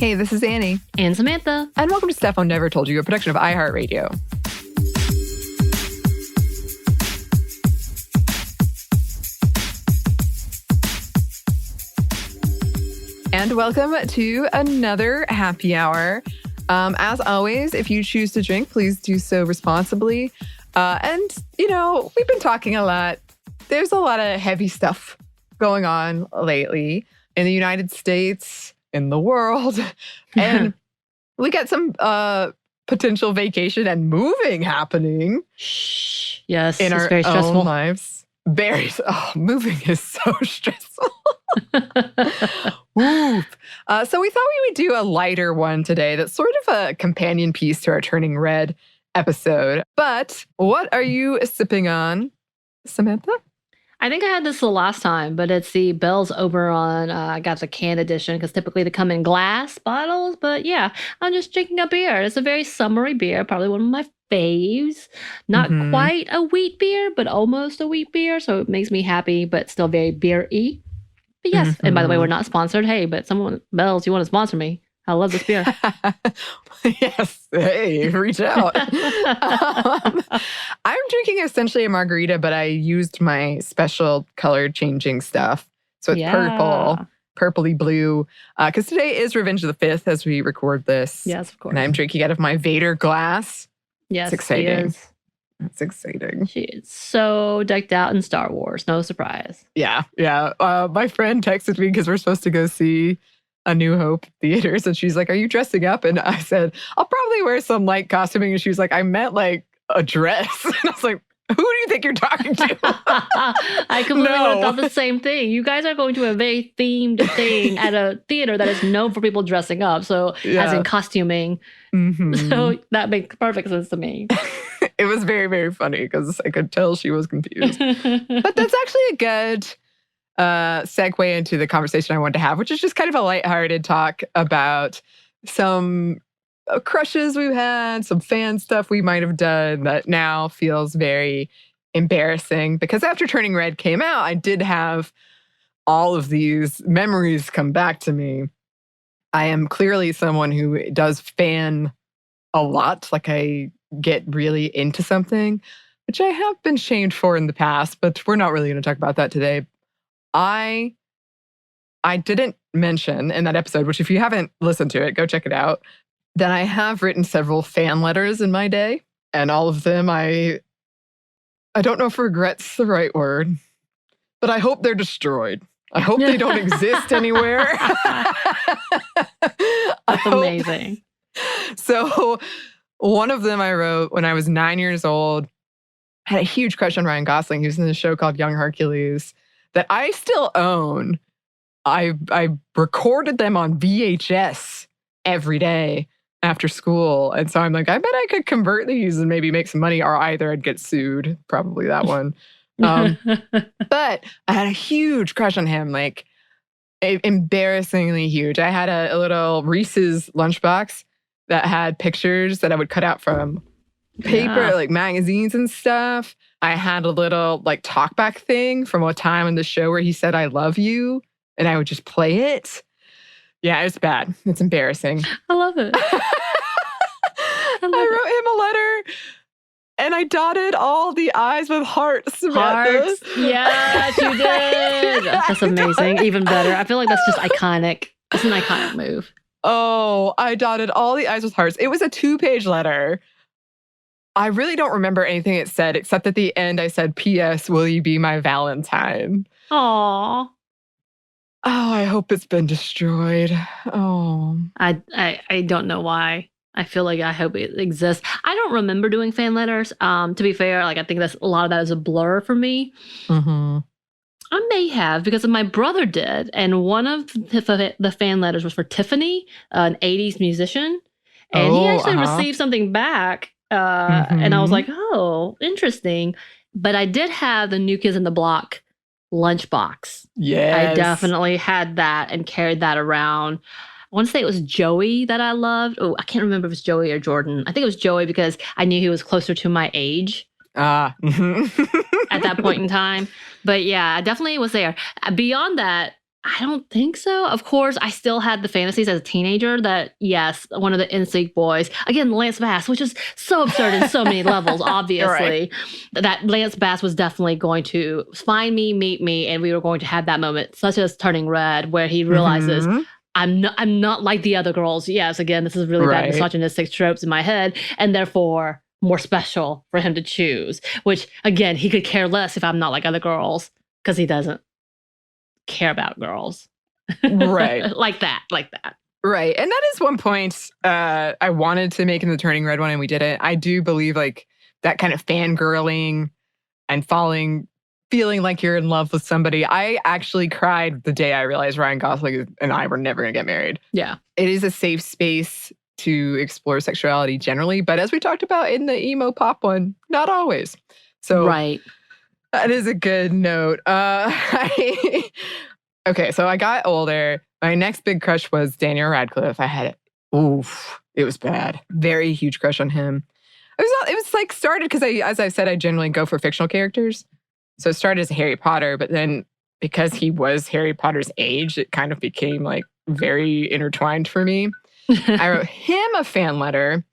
Hey, this is Anney. And Samantha. And welcome to Stuff I Never Told You, a production of iHeartRadio. And welcome to another happy hour. As always, if you choose to drink, please do so responsibly. And, we've been talking a lot. There's a lot of heavy stuff going on lately in the United States, in the world. And we got some potential vacation and moving happening. Yes, in it's our very stressful. own lives. Moving is so stressful. Oof. So we thought we would do a lighter one today that's sort of a companion piece to our Turning Red episode. But what are you sipping on, Samantha? I think I had this the last time, but it's the Bell's Oberon. I got the can edition because typically they come in glass bottles. But yeah, I'm just drinking a beer. It's a very summery beer, probably one of my faves. Not quite a wheat beer, but almost a wheat beer. So it makes me happy, but still very beer-y. But yes, and by the way, we're not sponsored. Hey, but someone, Bell's, you want to sponsor me? I love this beer. Yes. Hey, reach out. I'm drinking essentially a margarita, but I used my special color changing stuff. So it's purpley blue. Because today is Revenge of the 5th as we record this. Yes, of course. And I'm drinking out of my Vader glass. Yes, it's exciting. It's exciting. She is so decked out in Star Wars. No surprise. Yeah. My friend texted me because we're supposed to go see A New Hope theaters. And she's like, are you dressing up? And I said, I'll probably wear some light costuming. And she was like, I meant like a dress. And I was like, who do you think you're talking to? I completely would have thought the same thing. You guys are going to a very themed thing at a theater that is known for people dressing up. So as in costuming. So that makes perfect sense to me. It was very, very funny because I could tell she was confused. But that's actually a good segue into the conversation I wanted to have, which is just kind of a lighthearted talk about some crushes we've had, some fan stuff we might have done that now feels very embarrassing. Because after Turning Red came out, I did have all of these memories come back to me. I am clearly someone who does fan a lot. Like I get really into something, which I have been shamed for in the past, but we're not really going to talk about that today. I didn't mention in that episode, which if you haven't listened to it, go check it out, that I have written several fan letters in my day. And all of them, I don't know if regret's the right word, but I hope they're destroyed. I hope they don't exist anywhere. That's amazing. So one of them I wrote when I was 9 years old. I had a huge crush on Ryan Gosling. He was in a show called Young Hercules that I still own. I recorded them on VHS every day after school. And so I'm like, I bet I could convert these and maybe make some money, or either I'd get sued. Probably that one. But I had a huge crush on him, like embarrassingly huge. I had a little Reese's lunchbox that had pictures that I would cut out from paper, like magazines and stuff. I had a little like talkback thing from a time in the show where he said, I love you. And I would just play it. Yeah, it's bad. It's embarrassing. I love it. I wrote him a letter and I dotted all the I's with hearts. Hearts. Yes, you did. That's amazing. Even better. I feel like that's just iconic. It's an iconic move. Oh, I dotted all the I's with hearts. It was a 2-page letter. I really don't remember anything it said, except at the end I said, P.S. Will you be my Valentine? Aww. Oh, I hope it's been destroyed. Oh. I don't know why. I feel like I hope it exists. I don't remember doing fan letters. To be fair, like I think that's a lot of that is a blur for me. I may have, because my brother did. And one of the fan letters was for Tiffany, an 80s musician. And he actually received something back. And I was like, oh, interesting. But I did have the New Kids in the Block lunchbox. Yes. I definitely had that and carried that around. I want to say it was Joey that I loved. Oh, I can't remember if it was Joey or Jordan. I think it was Joey because I knew he was closer to my age. At that point in time. But yeah, I definitely was there. Beyond that, I don't think so. Of course, I still had the fantasies as a teenager that, yes, one of the NSYNC boys, again, Lance Bass, which is so absurd in so many levels, obviously, that Lance Bass was definitely going to find me, meet me, and we were going to have that moment, such as Turning Red, where he realizes, I'm not like the other girls. Yes, again, this is really bad misogynistic tropes in my head, and therefore more special for him to choose, which, again, he could care less if I'm not like other girls, because he doesn't care about girls. Right. like that. Right. And that is one point I wanted to make in the Turning Red one, and we didn't. I do believe like that kind of fangirling and feeling like you're in love with somebody. I actually cried the day I realized Ryan Gosling and I were never going to get married. Yeah. It is a safe space to explore sexuality generally, but as we talked about in the emo pop one, not always. So right. That is a good note. Okay, so I got older. My next big crush was Daniel Radcliffe. I had it. Oof, it was bad. Very huge crush on him. It was like started because as I said, I generally go for fictional characters. So it started as Harry Potter, but then because he was Harry Potter's age, it kind of became like very intertwined for me. I wrote him a fan letter.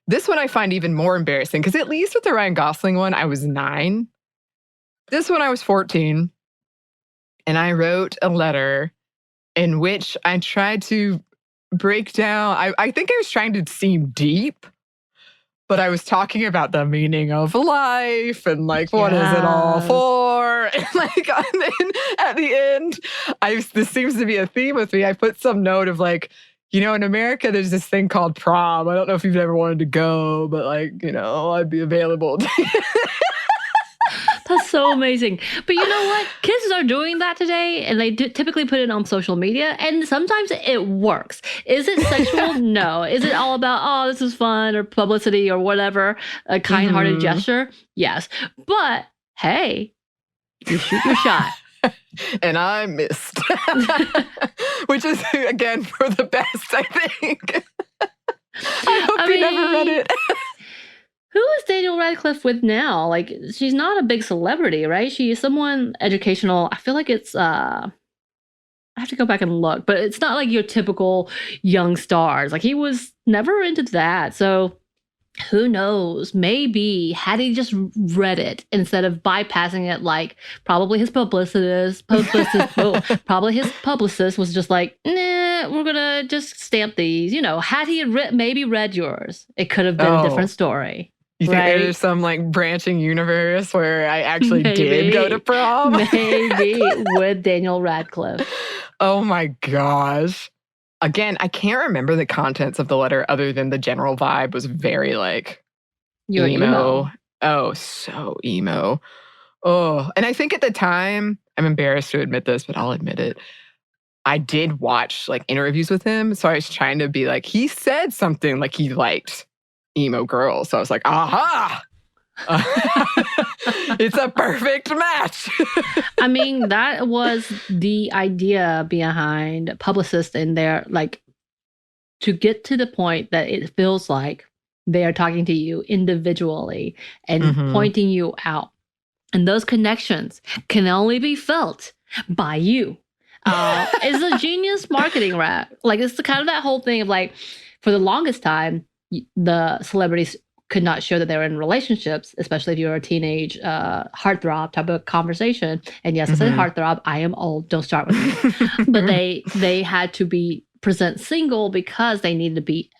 This one I find even more embarrassing because at least with the Ryan Gosling one, I was 9. This one I was 14. And I wrote a letter in which I tried to break down. I think I was trying to seem deep, but I was talking about the meaning of life and like, what is it all for? And like, at the end, this seems to be a theme with me. I put some note of like, in America, there's this thing called prom. I don't know if you've ever wanted to go, but like, I'd be available. That's so amazing. But you know what? Kids are doing that today, and they typically put it on social media, and sometimes it works. Is it sexual? No. Is it all about, oh, this is fun, or publicity, or whatever, a kind-hearted gesture? Yes. But, hey, you shoot your shot. And I missed. Which is, again, for the best, I think. I hope you never read it. Who is Daniel Radcliffe with now? Like, she's not a big celebrity, right? She is someone educational. I feel like it's, I have to go back and look, but it's not like your typical young stars. Like, he was never into that. So who knows? Maybe had he just read it instead of bypassing it, like probably his publicist probably his publicist was just like, nah, we're gonna just stamp these. Had he maybe read yours, it could have been a different story. You think there's some like branching universe where I actually did go to prom? Maybe with Daniel Radcliffe. Oh my gosh. Again, I can't remember the contents of the letter other than the general vibe was very like emo. Oh, so emo. Oh, and I think at the time, I'm embarrassed to admit this, but I'll admit it. I did watch like interviews with him. So I was trying to be like, he said something like he liked emo girls. So I was like, aha! It's a perfect match. I mean, that was the idea behind publicists in there, like to get to the point that it feels like they are talking to you individually and pointing you out. And those connections can only be felt by you. It's a genius marketing rap. Like, it's the kind of that whole thing of like, for the longest time, the celebrities could not show that they were in relationships, especially if you're a teenage heartthrob type of conversation. And yes, I said heartthrob. I am old. Don't start with me. But they had to present single because they needed to be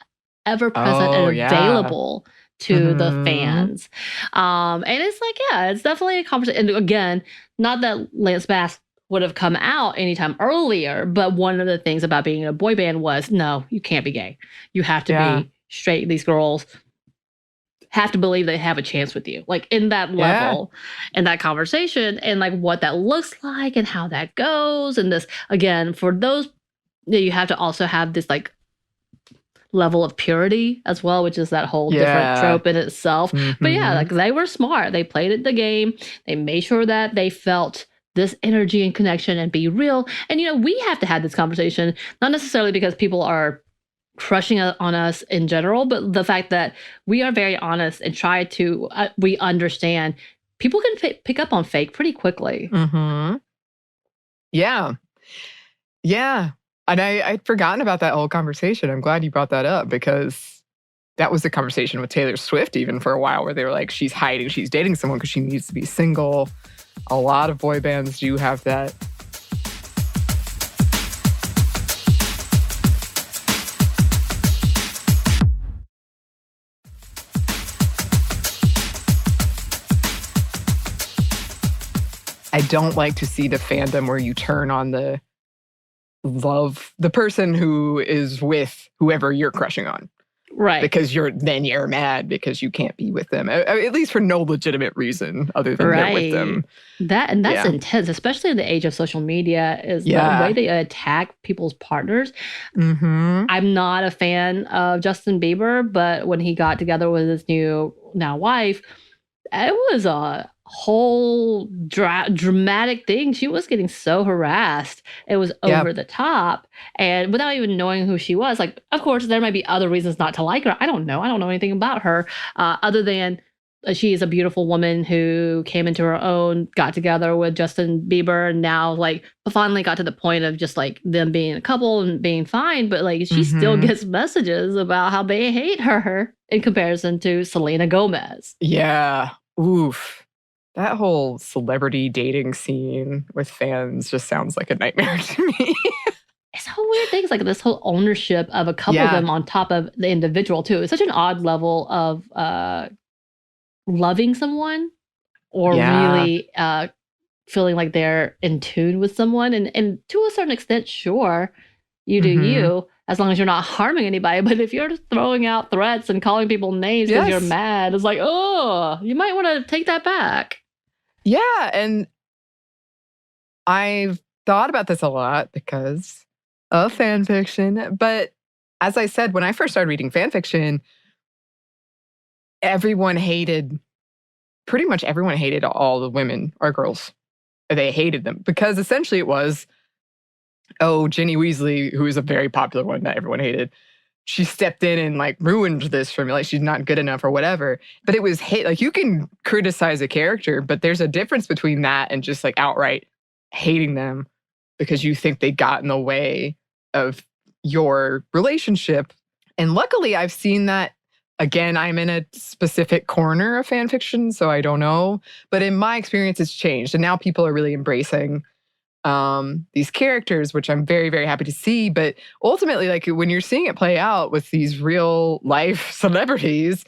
ever present and available to the fans. And it's like, yeah, it's definitely a conversation. And again, not that Lance Bass would have come out anytime earlier, but one of the things about being in a boy band was, no, you can't be gay. You have to be straight. These girls have to believe they have a chance with you, like in that level, in that conversation, and like what that looks like and how that goes. And this, again, for those, you have to also have this like level of purity as well, which is that whole different trope in itself. But yeah, like they were smart. They played it the game. They made sure that they felt this energy and connection and be real. And, we have to have this conversation, not necessarily because people are crushing on us in general, but the fact that we are very honest and try to, we understand people can pick up on fake pretty quickly. Yeah. Yeah. And I'd forgotten about that whole conversation. I'm glad you brought that up because that was the conversation with Taylor Swift even for a while where they were like, she's hiding, she's dating someone because she needs to be single. A lot of boy bands do have that. I don't like to see the fandom where you turn on the person who is with whoever you're crushing on. Right. Because you're mad because you can't be with them, at least for no legitimate reason other than they're with them. That's intense, especially in the age of social media, is the way they attack people's partners. I'm not a fan of Justin Bieber, but when he got together with his new now wife, it was a whole dramatic thing. She was getting so harassed. It was over the top. And without even knowing who she was, like, of course, there might be other reasons not to like her. I don't know. I don't know anything about her other than she is a beautiful woman who came into her own, got together with Justin Bieber, and now like finally got to the point of just like them being a couple and being fine. But like she still gets messages about how they hate her in comparison to Selena Gomez. Yeah. Oof. That whole celebrity dating scene with fans just sounds like a nightmare to me. It's so weird things like this whole ownership of a couple of them on top of the individual too. It's such an odd level of loving someone or really feeling like they're in tune with someone. And to a certain extent, sure, you do you, as long as you're not harming anybody. But if you're throwing out threats and calling people names because you're mad, it's like, oh, you might want to take that back. Yeah, and I've thought about this a lot because of fan fiction. But as I said, when I first started reading fan fiction, pretty much everyone hated all the women or girls. They hated them because essentially it was, Ginny Weasley, who is a very popular one that everyone hated, she stepped in and like ruined this for me. Like she's not good enough or whatever. But it was hate. Like you can criticize a character, but there's a difference between that and just like outright hating them because you think they got in the way of your relationship. And luckily I've seen that. Again, I'm in a specific corner of fan fiction, so I don't know. But in my experience, it's changed. And now people are really embracing these characters, which I'm very, very happy to see. But ultimately, like when you're seeing it play out with these real life celebrities,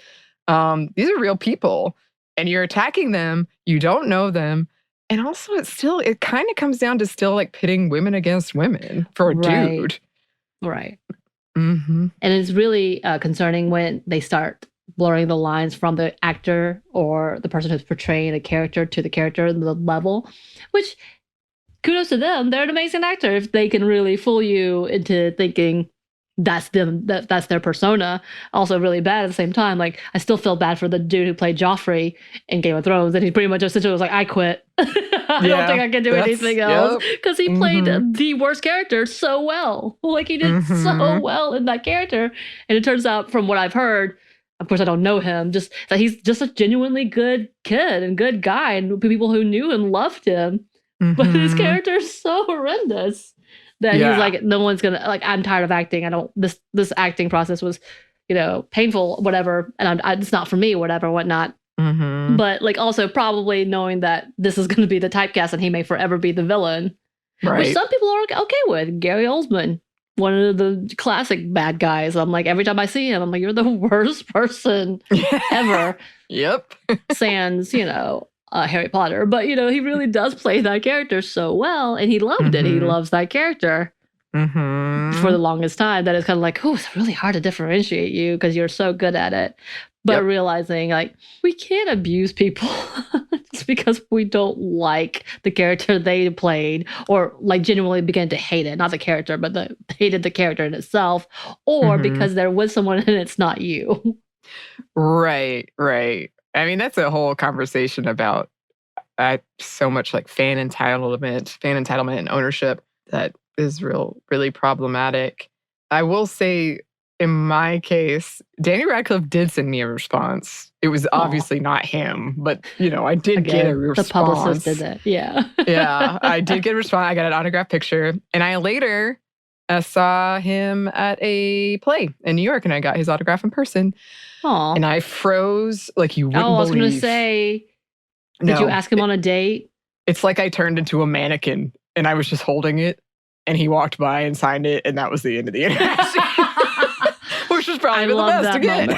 these are real people and you're attacking them. You don't know them. And also it kind of comes down to still like pitting women against women for a dude. Right. And it's really concerning when they start blurring the lines from the actor or the person who's portraying a character to the character, the level, which kudos to them. They're an amazing actor if they can really fool you into thinking that's them, that's their persona. Also really bad at the same time. Like I still feel bad for the dude who played Joffrey in Game of Thrones, and he pretty much essentially was like, I quit. I don't think I can do anything else because he played the worst character so well. Like he did so well in that character. And it turns out from what I've heard, of course I don't know him, just that he's just a genuinely good kid and good guy, and people who knew him loved him. But his character is so horrendous that he's like, no one's gonna, like, I'm tired of acting. This acting process was, painful, whatever. And it's not for me, whatever, whatnot. But like also probably knowing that this is going to be the typecast and he may forever be the villain, which some people are okay with. Gary Oldman, one of the classic bad guys. I'm like, every time I see him, I'm like, you're the worst person ever. Sans, Harry Potter. But, he really does play that character so well. And he loved it. He loves that character for the longest time. That it's kind of like, oh, it's really hard to differentiate you because you're so good at it. But realizing, like, we can't abuse people just because we don't like the character they played or, like, genuinely begin to hate it. Not the character, but hated the character in itself. Or because they're with someone and it's not you. Right. I mean, that's a whole conversation about so much, like, fan entitlement and ownership that is really problematic. I will say, in my case, Danny Radcliffe did send me a response. It was obviously not him, but, I did get a response. The publicist did that, yeah. Yeah, I did get a response. I got an autographed picture. And I later saw him at a play in New York, and I got his autograph in person. Aww. And I froze like you wouldn't believe. I was going to say, did you ask him on a date? It's like I turned into a mannequin, and I was just holding it, and he walked by and signed it, and that was the end of the interaction. Which was probably the best again.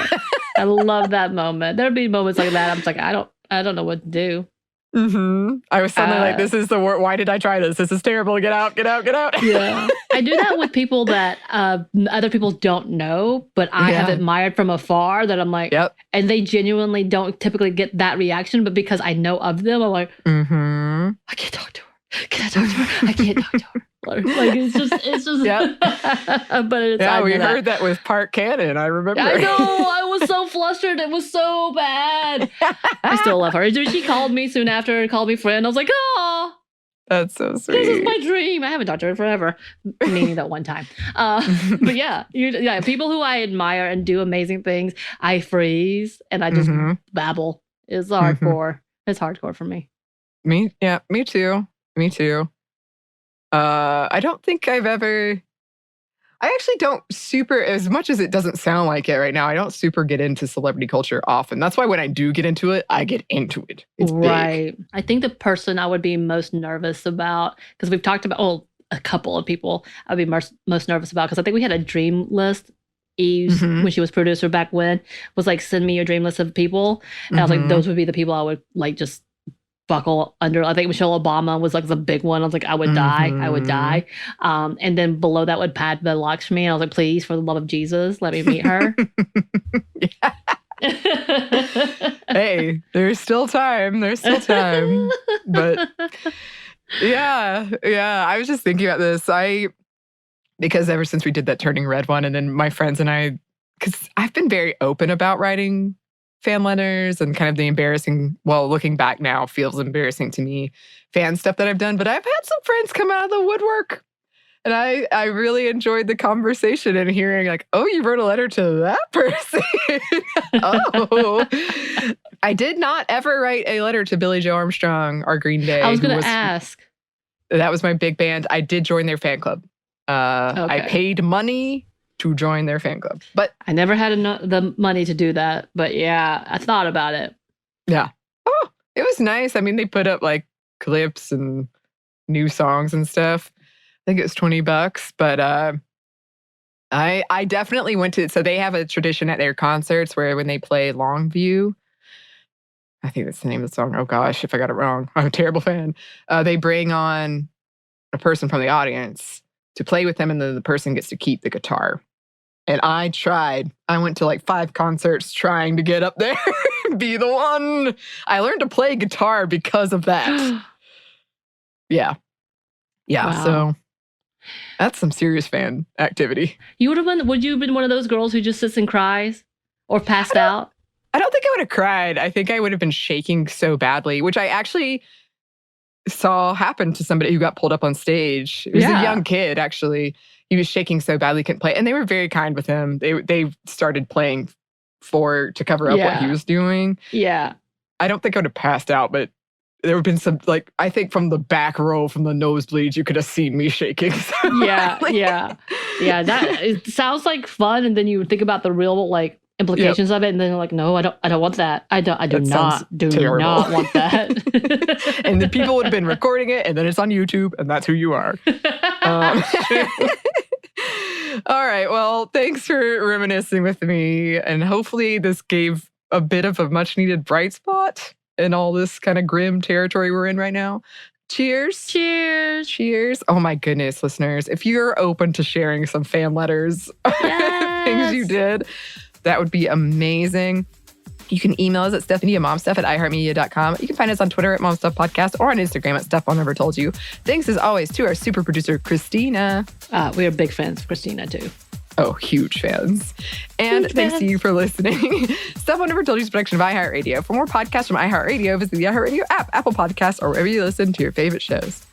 I love that moment. There'd be moments like that. I'm just like, I don't know what to do. Mm-hmm. I was suddenly like, this is the word. Why did I try this? This is terrible. Get out, get out, get out. Yeah. I do that with people that other people don't know, but I have admired from afar, that I'm like, and they genuinely don't typically get that reaction, but because I know of them, I'm like, I can't talk to her. Can I talk to her? I can't talk to her. Like, it's just, but it's we heard that with Park Cannon. I remember. I know. I was so flustered. It was so bad. I still love her. She called me soon after and called me friend. I was like, oh, that's so sweet. This is my dream. I haven't talked to her forever, meaning that one time. But people who I admire and do amazing things, I freeze and I just babble. It's hardcore. It's hardcore for me. Me too. Me too. I don't think I actually don't super, as much as it doesn't sound like it right now, I don't super get into celebrity culture often. That's why when I do get into it, I get into it. It's right. big. I think the person I would be most nervous about, because we've talked about, a couple of people I'd be most nervous about, because I think we had a dream list. Eve, when she was producer back when, was like, send me your dream list of people. And I was like, those would be the people I would like just buckle under. I think Michelle Obama was like the big one. I was like, I would die. And then below that would Padma Lakshmi. And I was like, please, for the love of Jesus, let me meet her. Hey, there's still time. But I was just thinking about this. Because ever since we did that Turning Red one, and then my friends and I, because I've been very open about writing fan letters and kind of the embarrassing, looking back now, feels embarrassing to me, fan stuff that I've done. But I've had some friends come out of the woodwork. And I really enjoyed the conversation and hearing like, oh, you wrote a letter to that person. Oh. I did not ever write a letter to Billie Joe Armstrong or Green Day. I was going to ask. That was my big band. I did join their fan club. I paid money to join their fan club. But I never had the money to do that. But yeah, I thought about it. Yeah. Oh, it was nice. I mean, they put up like clips and new songs and stuff. I think it was $20. But I definitely went to, so they have a tradition at their concerts where when they play Longview, I think that's the name of the song. Oh gosh, if I got it wrong, I'm a terrible fan. They bring on a person from the audience to play with them, and then the person gets to keep the guitar. And I tried. I went to like 5 concerts trying to get up there and be the one. I learned to play guitar because of that. Yeah. Wow. So that's some serious fan activity. Would you have been one of those girls who just sits and cries or passed out? I don't think I would have cried. I think I would have been shaking so badly, which I actually saw happen to somebody who got pulled up on stage. It was a young kid, actually. He was shaking so badly, couldn't play. And they were very kind with him. They started playing to cover up what he was doing. Yeah. I don't think I would have passed out, but there would have been some, like, I think from the back row, from the nosebleeds, you could have seen me shaking. So badly. Yeah. It sounds like fun. And then you think about the real, like, implications of it, and then you're like, no, I don't want that. I do not want that. And the people would have been recording it, and then it's on YouTube, and that's who you are. All right, well, thanks for reminiscing with me, and hopefully this gave a bit of a much needed bright spot in all this kind of grim territory we're in right now. Cheers. Cheers. Cheers. Oh my goodness, listeners, if you're open to sharing some fan letters, things you did, that would be amazing. You can email us at stephanie@momstuff@iheartmedia.com. You can find us on Twitter at momstuffpodcast or on Instagram at StuffOneNeverToldYou. Thanks as always to our super producer, Christina. We are big fans of Christina too. Oh, huge fans. And thanks to you for listening. Stuff One Never Told You is a production of iHeartRadio. For more podcasts from iHeartRadio, visit the iHeartRadio app, Apple Podcasts, or wherever you listen to your favorite shows.